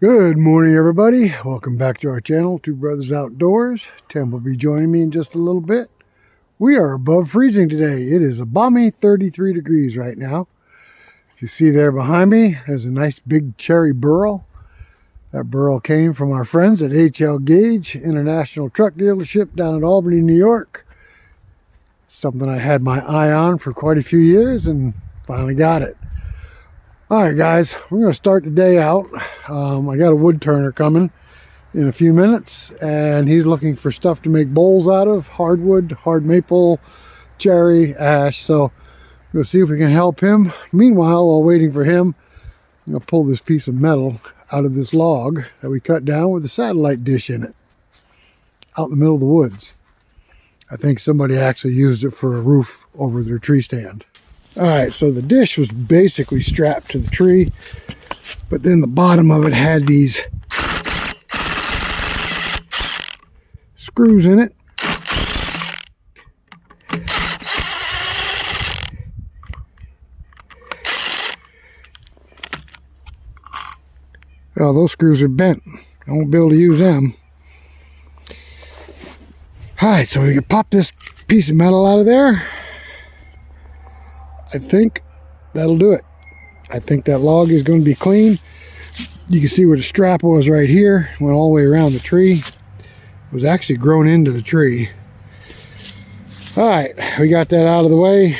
Good morning, everybody. Welcome back to our channel, Two Brothers Outdoors. Tim will be joining me in just a little bit. We are above freezing today. It is a balmy 33 degrees right now. If you see there behind me, there's a nice big cherry burl. That burl came from our friends at H.L. Gage International Truck Dealership down in Albany, New York. Something I had my eye on for quite a few years and finally got it. All right, guys, we're going to start the day out. I got a wood turner coming in a few minutes, and he's looking for stuff to make bowls out of: hardwood, hard maple, cherry, ash. So we'll see if we can help him. Meanwhile, while waiting for him, I'm going to pull this piece of metal out of this log that we cut down with a satellite dish in it, out in the middle of the woods. I think somebody actually used it for a roof over their tree stand. All right, so the dish was basically strapped to the tree, but then the bottom of it had these screws in it. Well, those screws are bent. I won't be able to use them. All right, so we can pop this piece of metal out of there. I think that'll do it. I think that log is going to be clean. You can see where the strap was right here. Went all the way around the tree. It was actually grown into the tree. All right, we got that out of the way.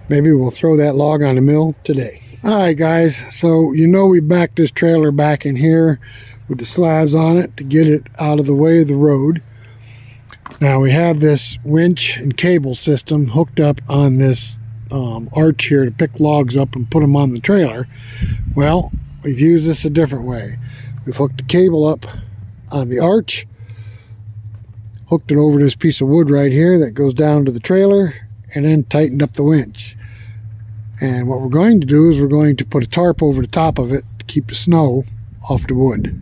Maybe we'll throw that log on the mill today. All right, guys, so you know we backed this trailer back in here with the slabs on it to get it out of the way of the road. Now we have this winch and cable system hooked up on this arch here to pick logs up and put them on the trailer. Well, we've used this a different way. We've hooked the cable up on the arch, hooked it over this piece of wood right here that goes down to the trailer, and then tightened up the winch. And what we're going to do is we're going to put a tarp over the top of it to keep the snow off the wood.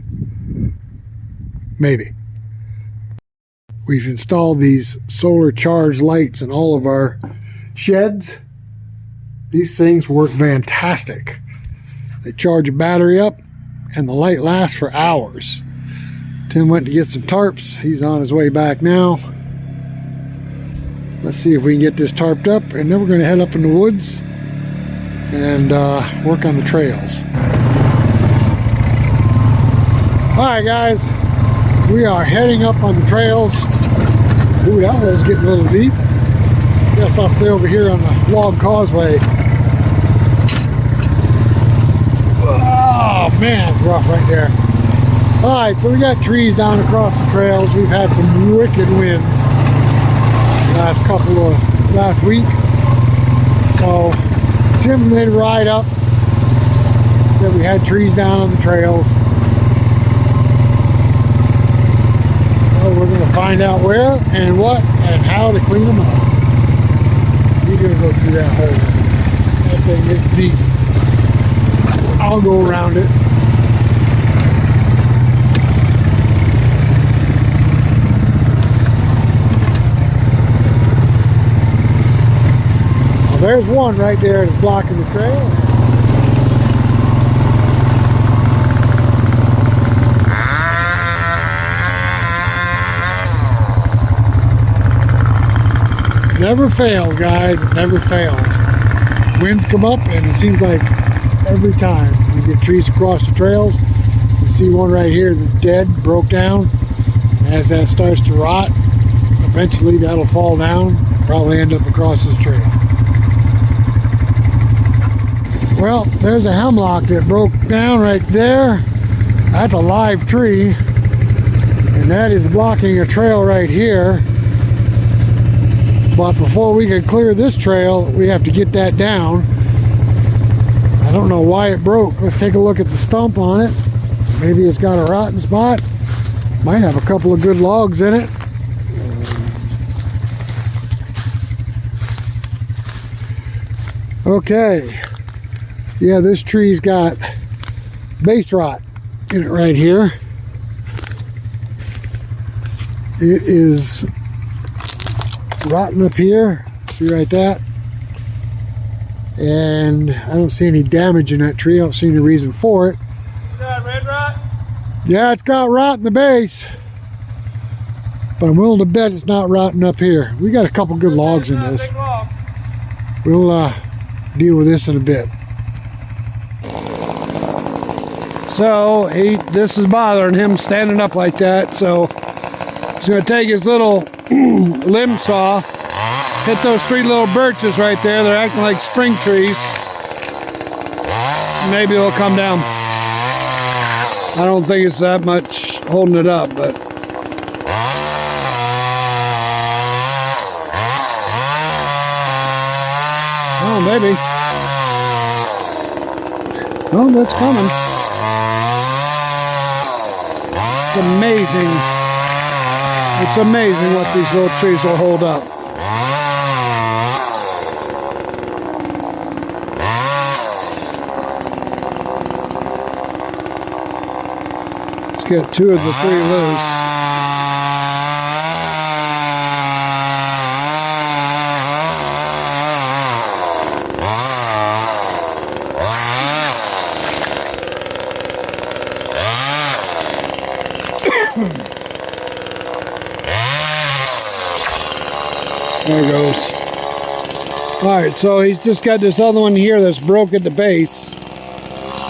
Maybe. We've installed these solar charged lights in all of our sheds. These things work fantastic. They charge a battery up and the light lasts for hours. Tim went to get some tarps. He's on his way back now. Let's see if we can get this tarped up, and then we're going to head up in the woods and work on the trails. Alright, guys, we are heading up on the trails. Ooh, that was getting a little deep. Guess I'll stay over here on the log causeway. Oh man, it's rough right there. Alright, so we got trees down across the trails. We've had some wicked winds last week. So Tim made a ride up. Said we had trees down on the trails. So we're going to find out where and what and how to clean them up. He's going to go through that hole. That thing is deep. I'll go around it. Well, there's one right there that's blocking the trail. Never fails, guys. It never fails. Winds come up, and it seems like every time we get trees across the trails. You see one right here that's dead, broke down. As that starts to rot, eventually that'll fall down, probably end up across this trail. Well, there's a hemlock that broke down right there. That's a live tree, and that is blocking a trail right here. But before we can clear this trail, we have to get that down. I don't know why it broke. Let's take a look at the stump on it. Maybe it's got a rotten spot. Might have a couple of good logs in it. Okay. Yeah, this tree's got base rot in it right here. It is rotten up here. See right that? And I don't see any damage in that tree. I don't see any reason for it. You got red rot? Yeah, it's got rot in the base, but I'm willing to bet it's not rotting up here. We got a couple good logs in this. We'll deal with this in a bit. So this is bothering him standing up like that, so he's going to take his little limb saw, hit those 3 little birches right there. They're acting like spring trees. Maybe it'll come down. I don't think it's that much holding it up, but oh, maybe. Oh, that's coming. It's amazing. It's amazing what these little trees will hold up. Let's get 2 of the 3 loose. There it goes. Alright, so he's just got this other one here that's broke at the base.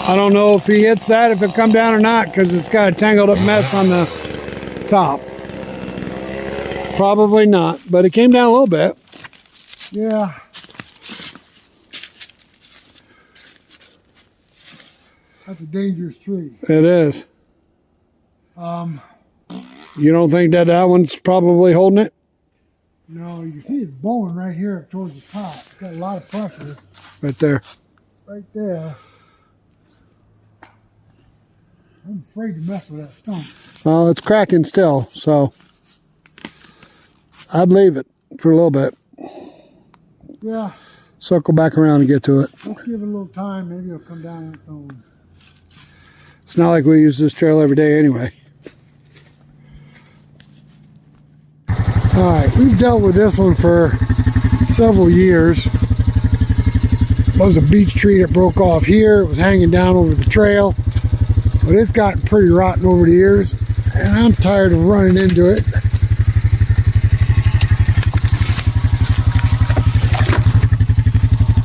I don't know if he hits that, if it come down or not, because it's got a tangled up mess on the top. Probably not, but it came down a little bit. Yeah. That's a dangerous tree. It is. You don't think that one's probably holding it? No, you can see it's bowing right here up towards the top. It's got a lot of pressure. Right there. Right there. I'm afraid to mess with that stump. Well, it's cracking still, so I'd leave it for a little bit. Yeah. Circle back around and get to it. Let's give it a little time. Maybe it'll come down on its own. It's not like we use this trail every day anyway. Alright, we've dealt with this one for several years. It was a beech tree that broke off here. It was hanging down over the trail. But it's gotten pretty rotten over the years. And I'm tired of running into it.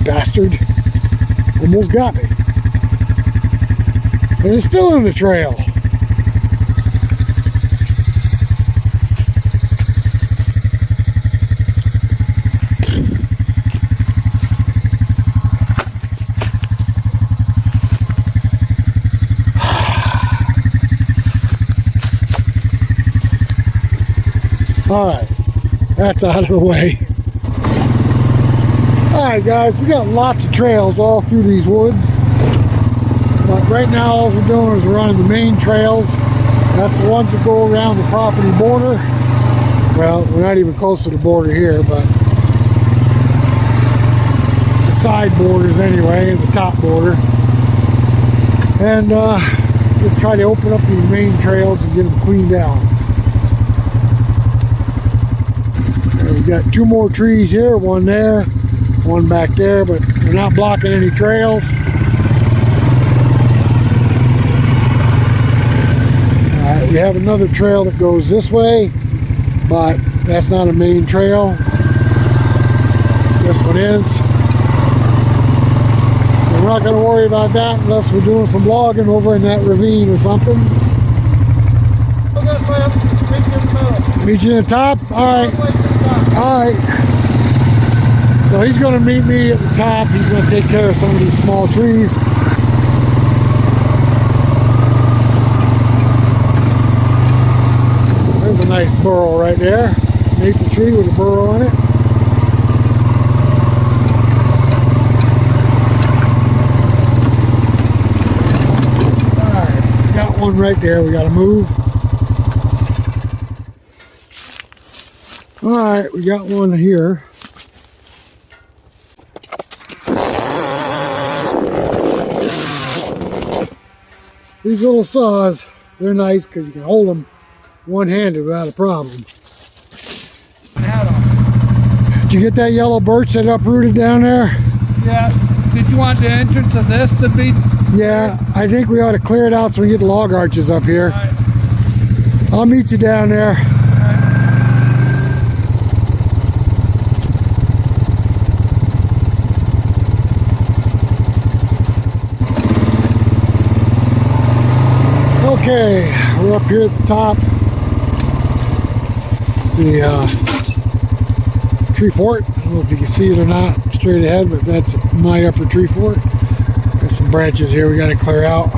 Bastard. Almost got me. And it's still in the trail. Alright, that's out of the way. Alright guys, we got lots of trails all through these woods. But right now all we're doing is we're running the main trails. That's the ones that go around the property border. Well, we're not even close to the border here, but the side borders anyway, the top border. And just try to open up these main trails and get them cleaned out. We've got 2 more trees here, one there, one back there, but they're not blocking any trails. We have another trail that goes this way, but that's not a main trail. This one is. So we're not going to worry about that unless we're doing some logging over in that ravine or something. Meet you in the top? Alright. Alright. So he's going to meet me at the top. He's going to take care of some of these small trees. There's a nice burrow right there. Maple tree with a burrow in it. Alright. Got one right there. We got to move. Alright, we got one here. These little saws, they're nice because you can hold them one-handed without a problem. Did you get that yellow birch that uprooted down there? Yeah. Did you want the entrance of this to be Yeah, I think we ought to clear it out so we get the log arches up here. All right. I'll meet you down there. Okay, we're up here at the top. The tree fort. I don't know if you can see it or not straight ahead, but that's my upper tree fort. Got some branches here we got to clear out.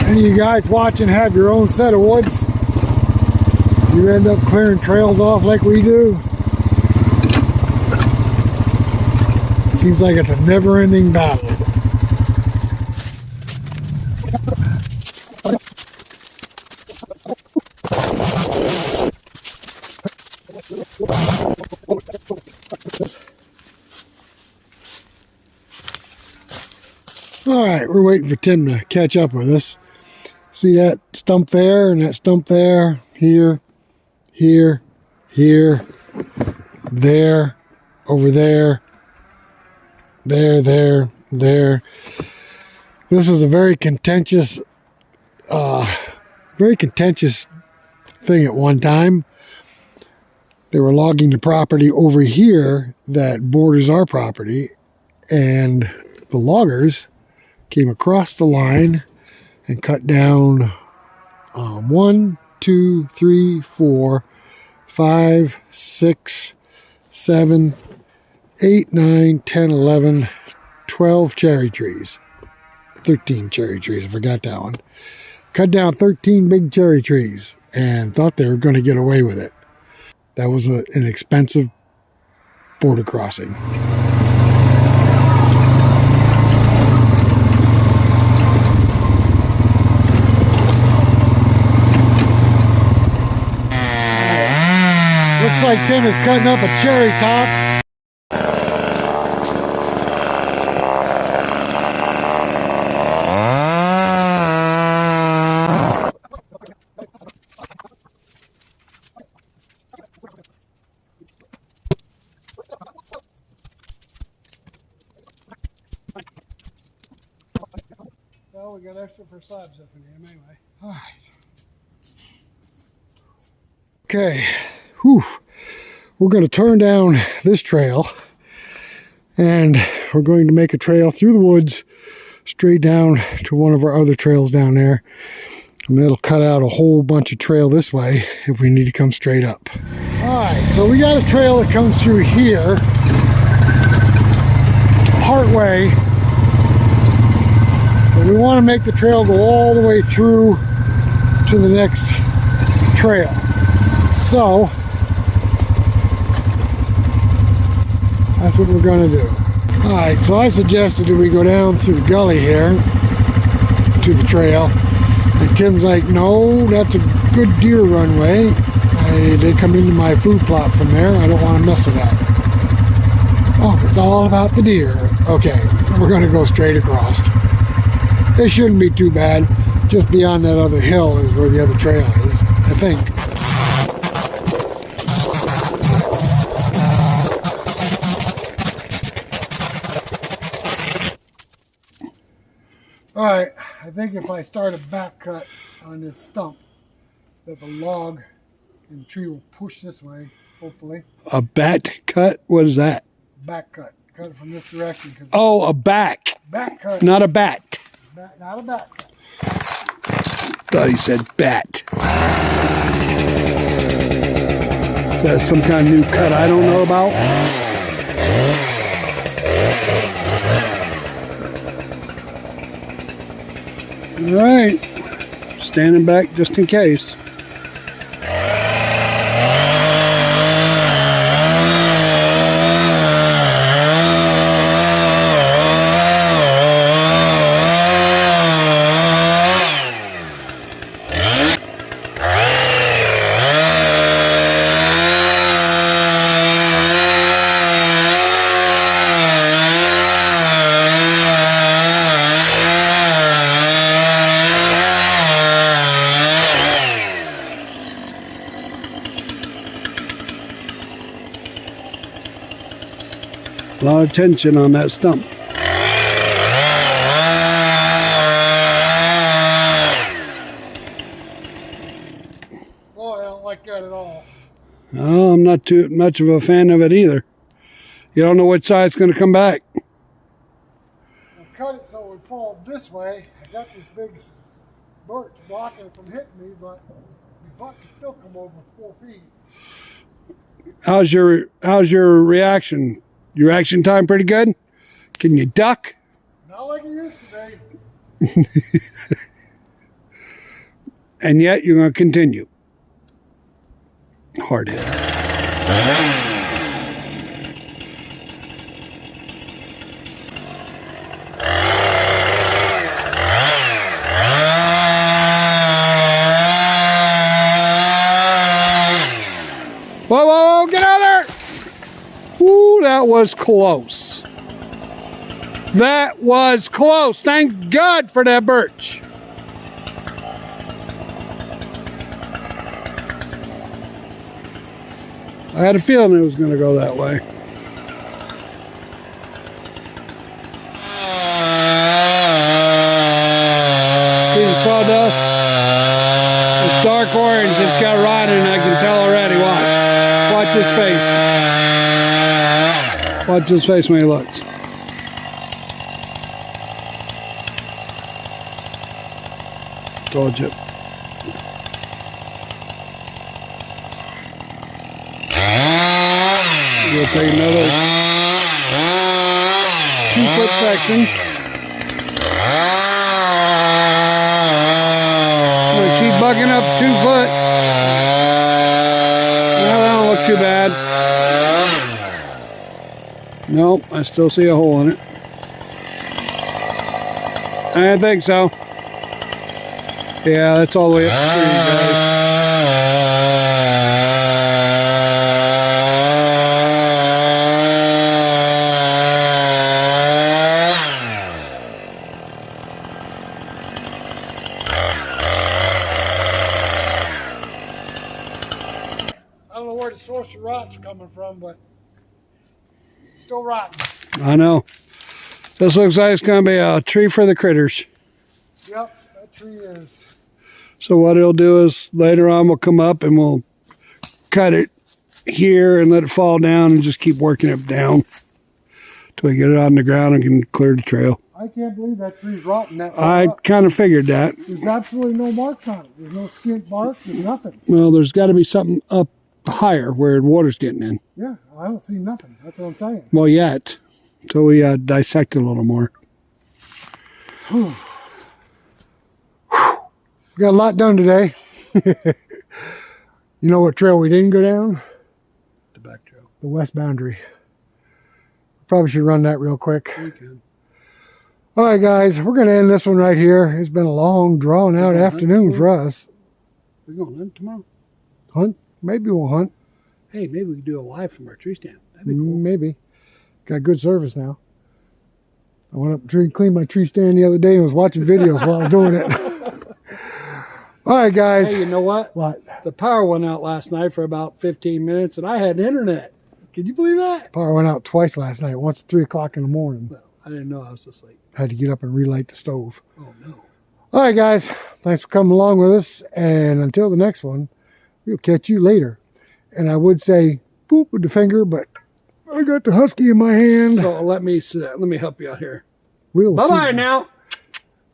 Any of you guys watching have your own set of woods? You end up clearing trails off like we do? Seems like it's a never-ending battle. All right, we're waiting for Tim to catch up with us. See that stump there and that stump there? Here, here, here, there, over there, there. This is a very contentious thing at one time. They were logging the property over here that borders our property, and the loggers came across the line and cut down 1, 2, 3, 4, 5, 6, 7, 8, 9, 10, 11, 12 cherry trees. 13 cherry trees, I forgot that one. Cut down 13 big cherry trees and thought they were going to get away with it. That was an expensive border crossing. Looks like Tim is cutting up a cherry top. Well, we got extra for slabs up in here anyway. All right. Okay. Whew. We're going to turn down this trail and we're going to make a trail through the woods straight down to one of our other trails down there. And it'll cut out a whole bunch of trail this way if we need to come straight up. All right, so we got a trail that comes through here part way. But we want to make the trail go all the way through to the next trail. So that's what we're going to do. All right, so I suggested that we go down through the gully here to the trail. And Tim's like, no, that's a good deer runway. They come into my food plot from there. I don't want to mess with that. Oh, it's all about the deer. Okay, we're going to go straight across. It shouldn't be too bad. Just beyond that other hill is where the other trail is, I think. All right, I think if I start a back cut on this stump, that the log and the tree will push this way, hopefully. A bat cut? What is that? Back cut. Cut it from this direction. Oh, a back. Back cut. Not a bat. Not a bat cut. Thought he said bat. Is that some kind of new cut I don't know about? All right, standing back just in case. A lot of tension on that stump. Oh, I don't like that at all. Oh, I'm not too much of a fan of it either. You don't know which side's going to come back. I cut it so it would fall this way. I got this big birch blocking it from hitting me, but the buck can still come over 4 feet. How's your reaction? Your reaction time pretty good? Can you duck? Not like it used to be. And yet you're going to continue. Hard hit. Whoa, whoa, whoa, get out of there! Ooh, that was close. That was close. Thank God for that birch. I had a feeling it was going to go that way. See the sawdust? It's dark orange. It's got rotting. I can tell already. Watch. Watch his face. Watch his face when he looks. Told you. We'll take another 2-foot section. I'm going to keep bucking up 2 foot. Well, that don't look too bad. Nope, I still see a hole in it. I think so. Yeah, that's all the way up the tree, guys. I don't know where the source of rot's coming from, but it's still rotten. I know. This looks like it's going to be a tree for the critters. Yep, that tree is. So what it'll do is later on we'll come up and we'll cut it here and let it fall down and just keep working it down till we get it on the ground and can clear the trail. I can't believe that tree's rotten that far I up. kind of figured that. There's absolutely no marks on it. There's no skint bark. There's nothing. Well, there's got to be something up higher where the water's getting in. Yeah, I don't see nothing. That's what I'm saying. Well, yet. So we dissect it a little more. We got a lot done today. You know what trail we didn't go down? The back trail. The west boundary. Probably should run that real quick. We can. All right, guys, we're going to end this one right here. It's been a long, drawn-out afternoon for us. We're going to hunt tomorrow. Hunt? Maybe we'll hunt. Hey, maybe we can do a live from our tree stand. That'd be cool. Maybe. Got good service now. I went up and cleaned my tree stand the other day and was watching videos while I was doing it. All right, guys. Hey, you know what? What? The power went out last night for about 15 minutes, and I had internet. Can you believe that? Power went out twice last night, once at 3 o'clock in the morning. Well, I didn't know I was asleep. Had to get up and relight the stove. Oh, no. All right, guys. Thanks for coming along with us. And until the next one, we'll catch you later. And I would say, boop with the finger, but I got the husky in my hand. So let me help you out here. Bye-bye now.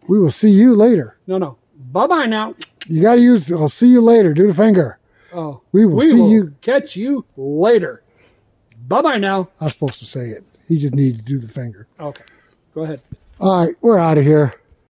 We will see you later. No. Bye-bye now. You got to use, I'll see you later. Do the finger. Oh. We will you. Catch you later. Bye-bye now. I'm supposed to say it. He just needed to do the finger. Okay. Go ahead. All right. We're out of here.